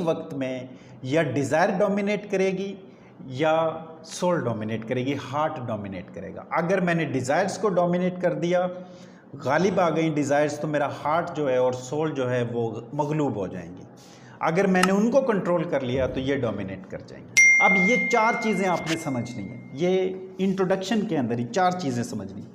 वक्त में या डिज़ायर डोमिनेट करेगी या सोल डोमिनेट करेगी, हार्ट डोमिनेट करेगा। अगर मैंने डिज़ायर्स को डोमिनेट कर दिया, गालिब आ गई डिज़ायर्स, तो मेरा हार्ट जो है और सोल जो है वो मगलूब हो जाएंगी। अगर मैंने उनको कंट्रोल कर लिया तो ये डोमिनेट कर जाएंगी। अब ये 4 चीज़ें आपने समझनी है, ये इंट्रोडक्शन के अंदर ही 4 चीज़ें समझनी।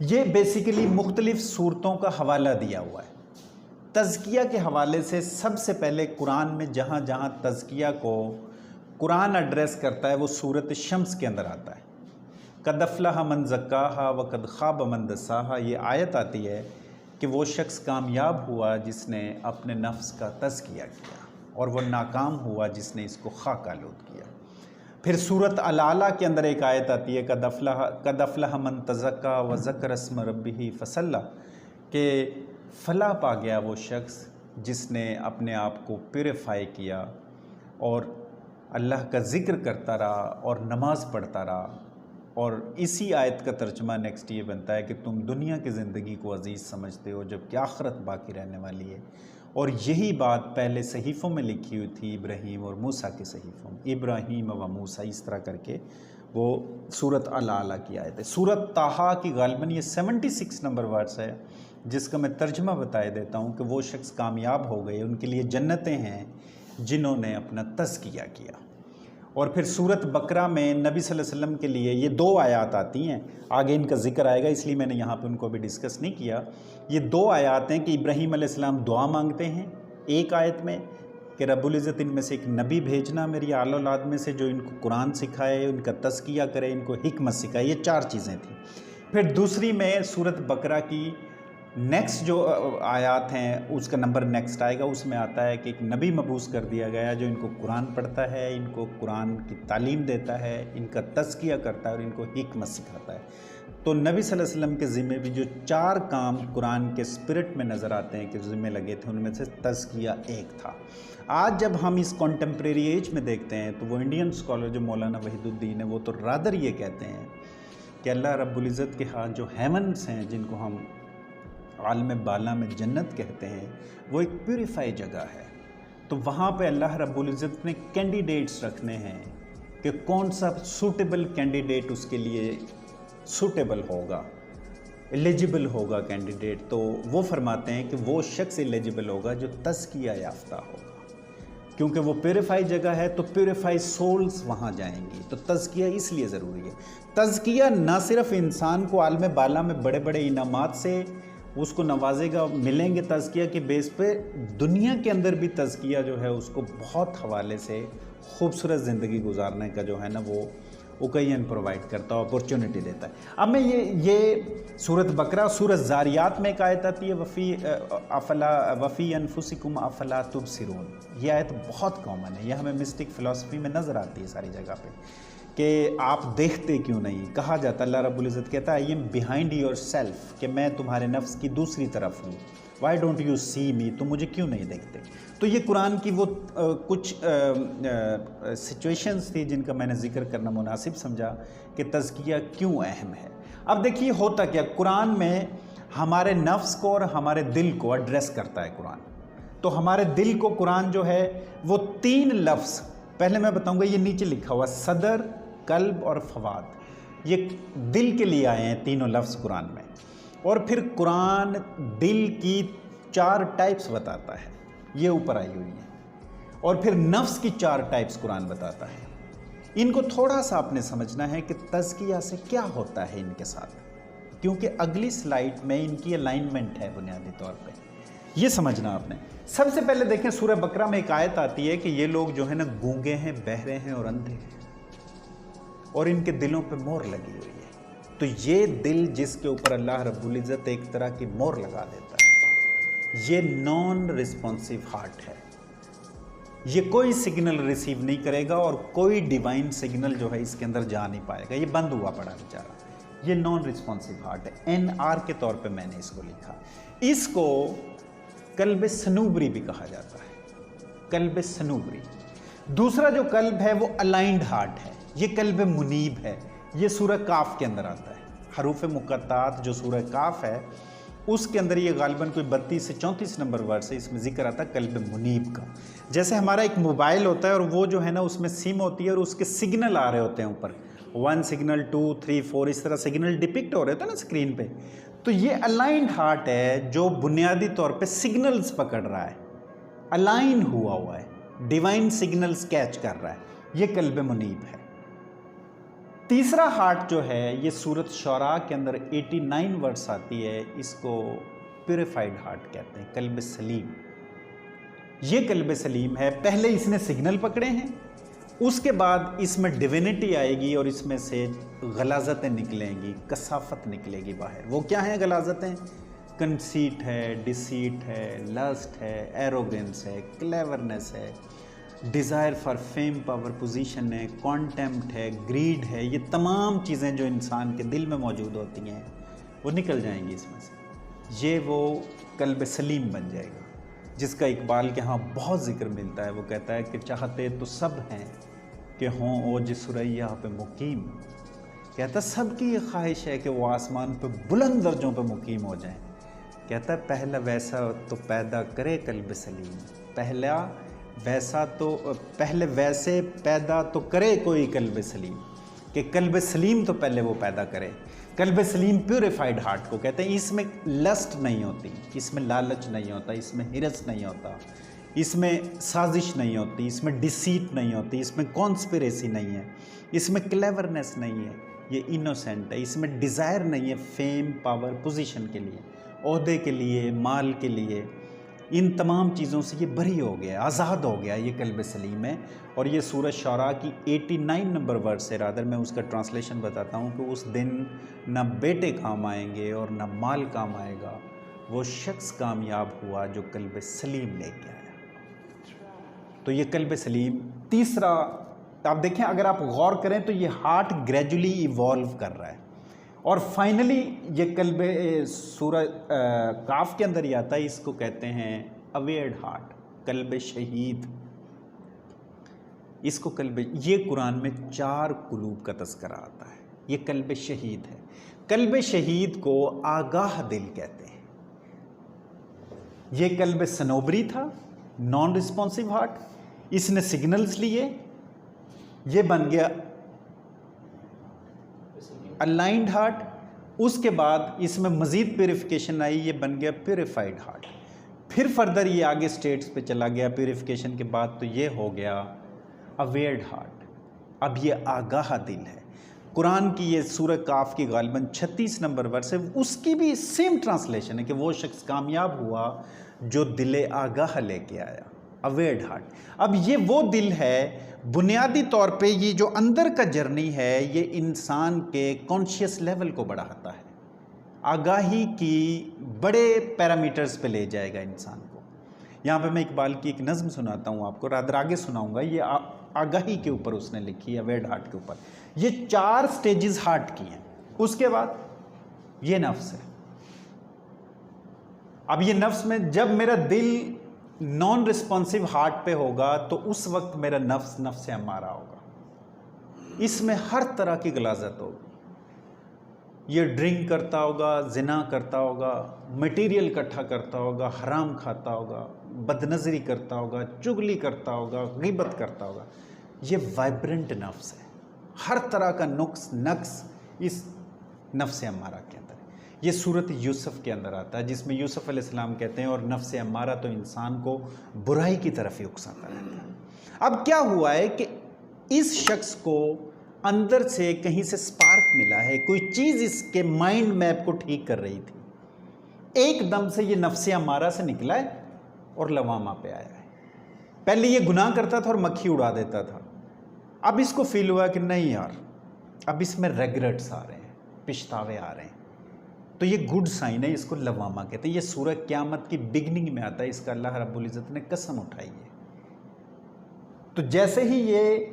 ये बेसिकली मुख्तलिफ सूरतों का हवाला दिया हुआ है। तज़किया के हवाले से सबसे पहले कुरान में जहाँ जहाँ तज़किया को कुरान एड्रेस करता है वो सूरत शम्स के अंदर आता है। कद अफ़लह मन ज़क्काहा व कद ख़ाब मन दस्साहा। ये आयत आती है कि वो शख्स कामयाब हुआ जिसने अपने नफ्स का तज़किया किया और वो नाकाम हुआ जिसने इसको खाक आलूद किया। फिर सूरत अल आला के अंदर एक आयत आती है कद अफ़लह मन तज़क्का व ज़क्र अस्म रब्बिही फसल्ला, के फलाह पा गया वो शख्स जिसने अपने आप को प्योरीफाई किया और अल्लाह का ज़िक्र करता रहा और नमाज़ पढ़ता रहा। और इसी आयत का तर्जुमा नेक्स्ट ये बनता है कि तुम दुनिया की ज़िंदगी को अजीज़ समझते हो जबकि आखिरत बाकी रहने वाली है। और यही बात पहले सहीफ़ों में लिखी हुई थी, इब्राहीम और मूसा के सहीफ़ों में, इब्राहीम व मूसा, इस तरह करके वो सूरत अल आला की आयत है। सूरत ताहा की गालिबन ये 76 नंबर वर्ड्स है, जिसका मैं तर्जुमा बताए देता हूँ कि वो शख्स कामयाब हो गए, उनके लिए जन्नतें हैं जिन्होंने अपना तज़किया किया। और फिर सूरत बकरा में नबी सल्लल्लाहु अलैहि वसल्लम के लिए ये 2 आयत आती हैं, आगे इनका जिक्र आएगा इसलिए मैंने यहाँ पे उनको भी डिस्कस नहीं किया। ये 2 आयत हैं कि इब्राहीम अलैहिस्सलाम दुआ मांगते हैं एक आयत में कि रब्बुल इज़्ज़त इनमें से एक नबी भेजना मेरी आल औलाद में से जो इनको कुरान सिखाए, उनका तज़किया करे, इनको हिकमत सिखाए। ये 4 चीज़ें थी। फिर दूसरी में सूरत बकरा की नेक्स्ट जो आयत हैं उसका नंबर नेक्स्ट आएगा, उसमें आता है कि एक नबी मबूस कर दिया गया जो इनको कुरान पढ़ता है, इनको कुरान की तालीम देता है, इनका तज़किया करता है और इनको हिकमत सिखाता है। तो नबी सल्लल्लाहु अलैहि वसल्लम के ज़िम्मे भी जो 4 काम कुरान के स्पिरिट में नज़र आते हैं कि ज़िम्मे लगे थे, उनमें से तज़किया एक था। आज जब हम इस कॉन्टेम्प्रेरी एज में देखते हैं तो वो इंडियन स्कॉलर जो मौलाना वहीदुद्दीन है वो तो रादर ये कहते हैं कि अल्लाह रब्बुल इज़्ज़त के हाथ जो हेवन्स हैं, जिनको हम आलम बाला में जन्नत कहते हैं, वो एक प्यूरीफाई जगह है। तो वहाँ पे अल्लाह रब्बुल इज़्ज़त ने कैंडिडेट्स रखने हैं कि कौन सा सूटेबल कैंडिडेट उसके लिए सूटेबल होगा, एलिजिबल होगा कैंडिडेट। तो वो फरमाते हैं कि वो शख्स एलिजिबल होगा जो तज़किया याफ्ता होगा, क्योंकि वो प्योरीफाई जगह है तो प्योरीफाई सोल्स वहाँ जाएंगी। तो तज़किया इसलिए ज़रूरी है। तज़किया ना सिर्फ इंसान को आलम बाला में बड़े बड़े इनामात से उसको नवाजेगा, मिलेंगे तज़किया के बेस पे, दुनिया के अंदर भी तज़किया जो है उसको बहुत हवाले से खूबसूरत ज़िंदगी गुजारने का जो है ना वो ओकेजन प्रोवाइड करता है, अपॉर्चुनिटी देता है। अब मैं ये सूरत बकरा, सूरत ज़ारियात में एक आयत आती है वफ़ी अनफुसिकुम अफ़ला तुबसिरून। ये आयत बहुत कॉमन है, यह हमें मिस्टिक फ़िलासफ़ी में नज़र आती है सारी जगह पे कि आप देखते क्यों नहीं। कहा जाता है, अल्लाह रब्बुल इज़्ज़त कहता है I am behind your self, कि मैं तुम्हारे नफ्स की दूसरी तरफ हूँ। वाई डोंट यू सी मी, तुम मुझे क्यों नहीं देखते। तो ये कुरान की वो कुछ सिचुएशंस थी जिनका मैंने जिक्र करना मुनासिब समझा कि तज़किया क्यों अहम है। अब देखिए होता क्या, कुरान में हमारे नफ्स को और हमारे दिल को एड्रेस करता है कुरान। तो हमारे दिल को कुरान जो है वो 3 लफ्ज़, पहले मैं बताऊंगा, ये नीचे लिखा हुआ सदर, कल्ब और फवाद, ये दिल के लिए आए हैं तीनों लफ्ज़ कुरान में। और फिर कुरान दिल की 4 टाइप्स बताता है, ये ऊपर आई हुई है। और फिर नफ्स की 4 टाइप्स कुरान बताता है। इनको थोड़ा सा आपने समझना है कि तज़किया से क्या होता है इनके साथ, क्योंकि अगली स्लाइड में इनकी अलाइनमेंट है बुनियादी तौर पे, ये समझना आपने। सबसे पहले देखें, सूरह बकरा में एक आयत आती है कि ये लोग जो है ना गूंगे हैं, बहरे हैं और अंधे हैं और इनके दिलों पे मोहर लगी हुई है। तो ये दिल जिसके ऊपर अल्लाह रब्बुल इज़्ज़त एक तरह की मोहर लगा देता है, ये नॉन रिस्पॉन्सिव हार्ट है। ये कोई सिग्नल रिसीव नहीं करेगा और कोई डिवाइन सिग्नल जो है इसके अंदर जा नहीं पाएगा, ये बंद हुआ पड़ा बेचारा। ये नॉन रिस्पॉन्सिव हार्ट है, NR के तौर पे मैंने इसको लिखा। इसको कल्ब सनूबरी भी कहा जाता है, कल्ब सनूबरी। दूसरा जो कल्ब है वो अलाइंड हार्ट है, ये कल्ब मुनीब है। ये सूरह काफ के अंदर आता है। हरूफ मुक़त्तात जो सूरह काफ है उसके अंदर ये गालिबन कोई 32 से 34 नंबर वर्स है, इसमें जिक्र आता है कल्ब मुनीब का। जैसे हमारा एक मोबाइल होता है और वो जो है ना उसमें सिम होती है और उसके सिग्नल आ रहे होते हैं ऊपर, 1 सिग्नल 2 3 4 इस तरह सिग्नल डिपिक्ट हो रहे होते हैं ना स्क्रीन पे। तो ये अलाइंड हार्ट है जो बुनियादी तौर पे सिग्नल्स पकड़ रहा है, अलाइन हुआ है, डिवाइन सिग्नल्स कैच कर रहा है, ये कल्ब मुनीब है। तीसरा हार्ट जो है ये सूरत शौरा के अंदर 89 वर्ड्स आती है, इसको प्यूरिफाइड हार्ट कहते हैं, कल्ब सलीम। ये कल्ब सलीम है, पहले इसने सिग्नल पकड़े हैं, उसके बाद इसमें डिविनिटी आएगी और इसमें से गलाजतें निकलेंगी, कसाफत निकलेगी बाहर। वो क्या हैं गलाजतें? कंसीट है, डिसीट है, लस्ट है, एरोगेंस है, क्लेवरनेस है, desire for fame power position है, कॉन्टेम्प्ट है, ग्रीड है। ये तमाम चीज़ें जो इंसान के दिल में मौजूद होती हैं वो निकल जाएंगी इसमें से। ये वो कल्ब सलीम बन जाएगा, जिसका इकबाल के यहाँ बहुत जिक्र मिलता है। वो कहता है कि चाहते तो सब हैं कि हों ओज सुरैया पे मुकीम। कहता सबकी ये ख्वाहिश है कि वो आसमान पे बुलंद दर्जों पे मुकीम हो जाएं। कहता पहला वैसा तो पैदा करे कल्ब सलीम, पहले वैसे पैदा तो करे कोई कल्ब सलीम, कि कल्ब सलीम तो पहले वो पैदा करे। कल्ब सलीम प्यूरिफाइड हार्ट को कहते हैं। इसमें लस्ट नहीं होती, इसमें लालच नहीं होता, इसमें हिरस नहीं होता, इसमें साजिश नहीं होती, इसमें डिसीट नहीं होती, इसमें कॉन्स्पिरेसी नहीं है, इसमें क्लेवरनेस नहीं है, ये इनोसेंट है। इसमें डिज़ायर नहीं है फेम पावर पोजीशन के लिए, ओहदे के लिए, माल के लिए, इन तमाम चीज़ों से ये बरी हो गया, आज़ाद हो गया, ये कल्ब सलीम है। और ये सूरत शौरा की 89 नंबर वर्स से, रादर मैं उसका ट्रांसलेशन बताता हूँ कि उस दिन न बेटे काम आएंगे और न माल काम आएगा, वो शख्स कामयाब हुआ जो कल्ब सलीम लेके आया। तो ये कल्ब सलीम तीसरा, आप देखें अगर आप गौर करें तो ये हार्ट ग्रेजुअली इवॉल्व कर रहा है और फाइनली ये कल्ब सूरत काफ के अंदर ही आता है, इसको कहते हैं अवेयर्ड हार्ट, कल्ब शहीद। इसको कल्ब, ये कुरान में 4 कुलूब का तज़किरा आता है, ये कल्ब शहीद है। कल्ब शहीद को आगाह दिल कहते हैं। ये कल्ब सनोबरी था, नॉन रिस्पॉन्सिव हार्ट, इसने सिग्नल्स लिए, ये बन गया अलाइंड हार्ट। उसके बाद इसमें मज़ीद प्यूरिफिकेशन आई, ये बन गया प्यूरिफाइड हार्ट। फिर फर्दर ये आगे स्टेट्स पे चला गया प्यूरिफिकेशन के बाद, तो ये हो गया अवेयर्ड हार्ट। अब ये आगाह दिल है। कुरान की ये सूरह काफ की गालिबन 36 नंबर वर्स है, उसकी भी सेम ट्रांसलेशन है कि वो शख्स कामयाब हुआ जो दिल आगाह लेके आया, अवेयर्ड हार्ट। अब ये वो दिल है, बुनियादी तौर पे ये जो अंदर का जर्नी है, ये इंसान के कॉन्शियस लेवल को बढ़ाता है, आगाही की बड़े पैरामीटर्स पे ले जाएगा इंसान को। यहाँ पे मैं इकबाल की एक नज़्म सुनाता हूँ आपको, रादर आगे सुनाऊँगा। ये आगाही के ऊपर उसने लिखी है, अवेयर्ड हार्ट के ऊपर। ये 4 स्टेजेस हार्ट की हैं। उसके बाद ये नफ्स है। अब ये नफ्स में जब मेरा दिल नॉन रिस्पॉन्सिव हार्ट पे होगा तो उस वक्त मेरा नफ्स से हमारा होगा। इसमें हर तरह की गलाजत होगी। ये ड्रिंक करता होगा, जिना करता होगा, मटेरियल इकट्ठा करता होगा, हराम खाता होगा, बदनज़री करता होगा, चुगली करता होगा, ग़ीबत करता होगा। ये वाइब्रेंट नफ्स है। हर तरह का नक्स इस नफ्स अम्मारा के अंदर है। ये सूरत यूसुफ के अंदर आता है, जिसमें यूसुफ अलैहिस्सलाम कहते हैं और नफ्स अम्मारा तो इंसान को बुराई की तरफ ही उकसाता रहता है। अब क्या हुआ है कि इस शख्स को अंदर से कहीं से स्पार्क मिला है, कोई चीज़ इसके माइंड मैप को ठीक कर रही थी। एकदम से ये नफ्स अम्मारा से निकला है और लवामा पे आया है। पहले ये गुनाह करता था और मक्खी उड़ा देता था। अब इसको फील हुआ कि नहीं यार, अब इसमें रेग्रेट्स आ रहे हैं, पछतावे आ रहे हैं, तो ये गुड साइन है, इसको लवामा कहते हैं। ये सूरह क़यामत की बिगनिंग में आता है, इसका अल्लाह रब्बुल इज़्ज़त ने कसम उठाई है। तो जैसे ही ये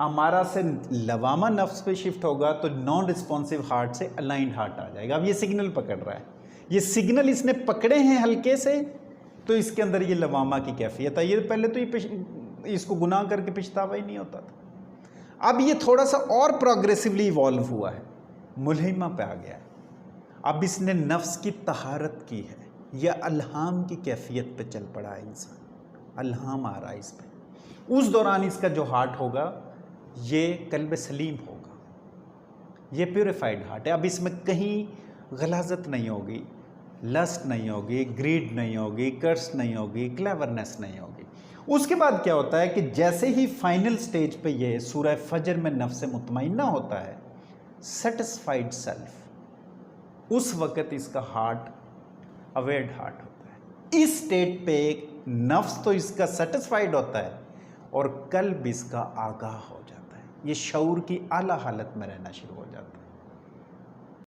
अमारा से लवामा नफ्स पे शिफ्ट होगा तो नॉन रिस्पॉन्सिव हार्ट से अलाइंड हार्ट आ जाएगा। अब ये सिग्नल पकड़ रहा है, ये सिग्नल इसने पकड़े हैं हल्के से, तो इसके अंदर ये लवामा की कैफियत है। ये पहले तो ये इसको गुनाह करके पछतावा ही नहीं होता था। अब ये थोड़ा सा और प्रोग्रेसिवली इवॉल्व हुआ है, मुल्हिमा पे आ गया है। अब इसने नफ्स की तहारत की है, यह अल्हाम की कैफियत पे चल पड़ा है इंसान, अल्हाम आ रहा है इस पे। उस दौरान इसका जो हार्ट होगा ये कल्ब सलीम होगा, ये प्योरीफाइड हार्ट है। अब इसमें कहीं गलाजत नहीं होगी, लस्ट नहीं होगी, ग्रीड नहीं होगी, कर्स नहीं होगी, क्लेवरनेस नहीं होगी। उसके बाद क्या होता है कि जैसे ही फाइनल स्टेज पे ये सूरह फजर में नफ्स मुतमइन्ना होता है, सेटिस्फाइड सेल्फ, उस वक़्त इसका हार्ट अवेयर्ड हार्ट होता है। इस स्टेट पे नफ्स तो इसका सेटिस्फाइड होता है और कल्ब इसका आगाह हो जाता है, ये शऊर की आला हालत में रहना शुरू हो जाता है।